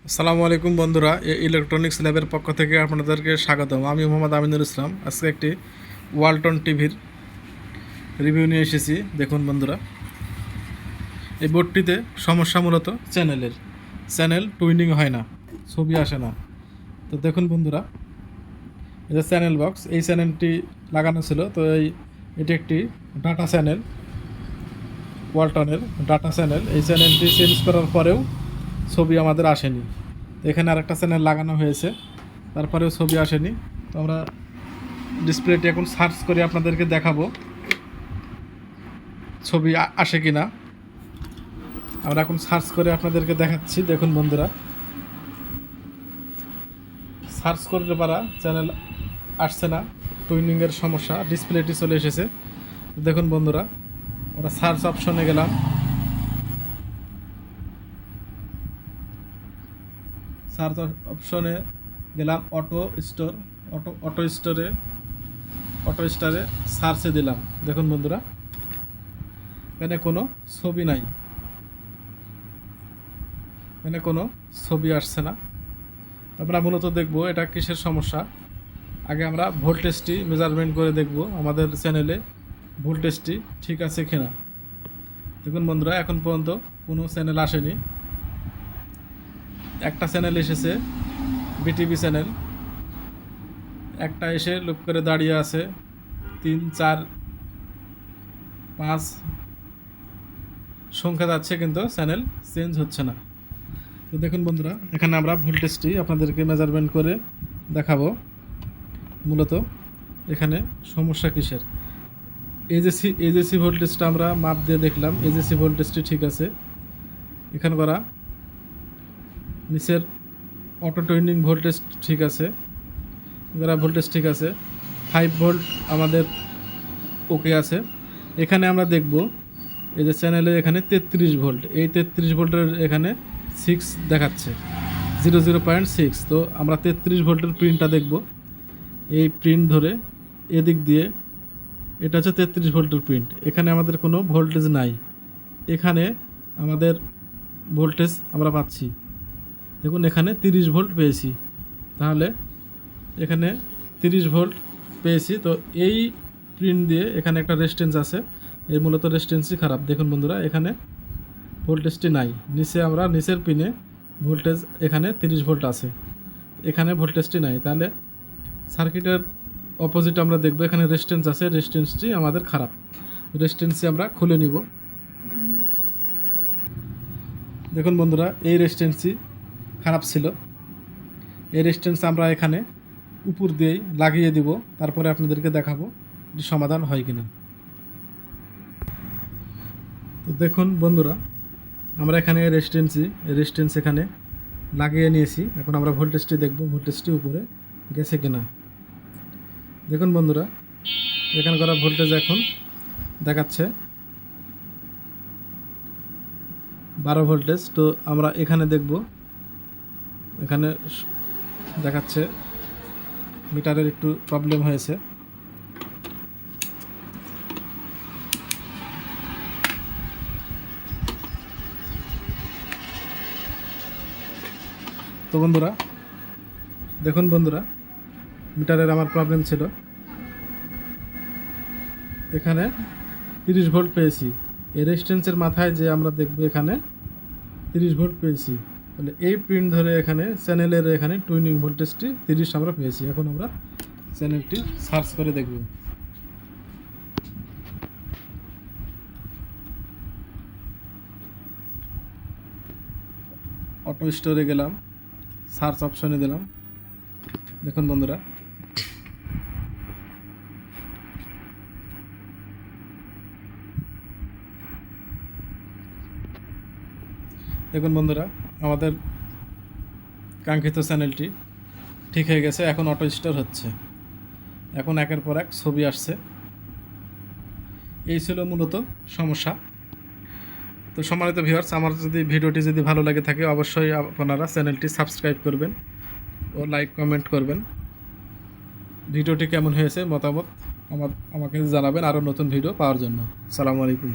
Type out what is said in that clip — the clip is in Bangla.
আসসালামু আলাইকুম বন্ধুরা, ইলেকট্রনিক্স ল্যাবের পক্ষ থেকে আপনাদেরকে স্বাগতম। আমি মোহাম্মদ আমিনুল ইসলাম। আজকে একটি ওয়ালটন টিভির রিভিউ নিয়ে এসেছি। দেখুন বন্ধুরা, এই বোর্ডটিতে সমস্যা মূলত চ্যানেল টুইনিং হয় না, ছবি আসে না। তো দেখুন বন্ধুরা, এই যে চ্যানেল বক্স, এই চ্যানেলটি লাগানো ছিল। তো এটি একটি ডাটা চ্যানেল, ওয়ালটনের ডাটা চ্যানেল। এই চ্যানেলটি চেঞ্জ করার পরেও ছবি আমাদের আসেনি। এখানে আরেকটা চ্যানেল লাগানো হয়েছে, তারপরেও ছবি আসেনি। তো আমরা ডিসপ্লেটি এখন সার্চ করে আপনাদেরকে দেখাবো ছবি আসে কি না। আমরা এখন সার্চ করে আপনাদেরকে দেখাচ্ছি। দেখুন বন্ধুরা, সার্চ করলে পারা চ্যানেল আসছে না, টুইনিংয়ের সমস্যা, ডিসপ্লেটি চলে এসেছে। দেখুন বন্ধুরা, আমরা সার্চ অপশনে গেলাম। সার্চ অপশনে গেলাম, অটো স্টোরে সার্চে দিলাম। দেখুন বন্ধুরা, এখানে কোনো ছবি নাই, এখানে কোনো ছবি আসছে না। আমরা মূলত দেখব এটা কিসের সমস্যা। আগে আমরা ভোল্টেজটি মেজারমেন্ট করে দেখব আমাদের চ্যানেলে ভোল্টেজটি ঠিক আছে কিনা। দেখুন বন্ধুরা, এখন পর্যন্ত কোনো চ্যানেল আসেনি। একটা চ্যানেল এসেছে, বিটিভি চ্যানেল। একটা এসে লুপ করে দাঁড়িয়ে আছে, 3, 4, 5 সংখ্যা যাচ্ছে, কিন্তু চ্যানেল চেঞ্জ হচ্ছে না। তো দেখুন বন্ধুরা, এখানে আমরা ভোল্টেজটি আপনাদেরকে মেজারমেন্ট করে দেখাবো। মূলত এখানে সমস্যা কিসের। এজেসি ভোল্টেজটা আমরা মাপ দিয়ে দেখলাম, এজেসি ভোল্টেজটি ঠিক আছে। এখানে করা নিচের অটো টুইনিং ভোল্টেজ ঠিক আছে, ভোল্টেজ ঠিক আছে, 5 ভোল্ট আমাদের ওকে আছে। এখানে আমরা দেখব এই যে চ্যানেলে এখানে 33 ভোল্ট, এই 33 ভোল্টের এখানে 6 দেখাচ্ছে, 00.6। তো আমরা 33 ভোল্টের প্রিন্টটা দেখব। এই প্রিন্ট ধরে এদিক দিয়ে, এটা হচ্ছে 33 ভোল্টের প্রিন্ট। এখানে আমাদের কোনো ভোল্টেজ নাই, এখানে আমাদের ভোল্টেজ আমরা পাচ্ছি। দেখুন, এখানে 30 ভোল্ট পেয়েছি, তাহলে এখানে 30 ভোল্ট পেয়েছি। তো এই প্রিন্ট দিয়ে এখানে একটা রেজিস্ট্যান্স আছে, এর মূলত রেজিস্ট্যান্সই খারাপ। দেখুন বন্ধুরা, এখানে ভোল্টেজটি নাই, নিচে আমরা নিচের পিনে ভোল্টেজ এখানে 30 ভোল্ট আছে, এখানে ভোল্টেজটি নাই। তাহলে সার্কিটের অপোজিট আমরা দেখব, এখানে রেজিস্ট্যান্স আছে, রেজিস্ট্যান্সটি আমাদের খারাপ। রেজিস্ট্যান্সটি আমরা খুলে নিব। দেখুন বন্ধুরা, এই রেজিস্ট্যান্সটি খারাপ ছিল। এই রেজিস্ট্যান্স আমরা এখানে উপর দিয়েই লাগিয়ে দিব, তারপরে আপনাদেরকে দেখাবো যে সমাধান হয় কিনা। তো দেখুন বন্ধুরা, আমরা এখানে রেজিস্ট্যান্স এখানে লাগিয়ে নিয়েছি। এখন আমরা ভোল্টেজটি দেখব, ভোল্টেজটি উপরে গেছে কিনা। দেখুন বন্ধুরা, এখানে করা ভোল্টেজ এখন দেখাচ্ছে 12 ভোল্টেজ। তো আমরা এখানে দেখব, এখানে দেখাচ্ছে মিটারের একটু প্রবলেম হয়েছে। তো বন্ধুরা, দেখুন বন্ধুরা, মিটারের আমার প্রবলেম ছিল। এখানে 30 ভোল্ট পেয়েছি, এই রেজিস্ট্যান্সের মাথায় যে আমরা দেখব এখানে 30 ভোল্ট পেয়েছি। তাহলে এই প্রিন্ট ধরে এখানে চ্যানেলের এখানে টুইনিং ভোল্টেজটি 30 আমরা পেয়েছি। এখন আমরা চ্যানেলটি সার্চ করে দেখব। অটো স্টোরে গেলাম, সার্চ অপশনে দিলাম। দেখুন বন্ধুরা, দেখুন বন্ধুরা, আমাদের কাঙ্ক্ষিত চ্যানেলটি ঠিক হয়ে গেছে। এখন অটো স্টোর হচ্ছে, এখন একের পর এক ছবি আসছে। এই ছিল মূলত সমস্যা। তো সম্মানিত ভিউয়ার্স, আমার ভিডিওটি যদি ভালো লাগে থাকে, অবশ্যই আপনারা চ্যানেলটি সাবস্ক্রাইব করবেন ও লাইক কমেন্ট করবেন। ভিডিওটি কেমন হয়েছে মতামত আমাকে জানাবেন আরও নতুন ভিডিও পাওয়ার জন্য। আসসালামু আলাইকুম।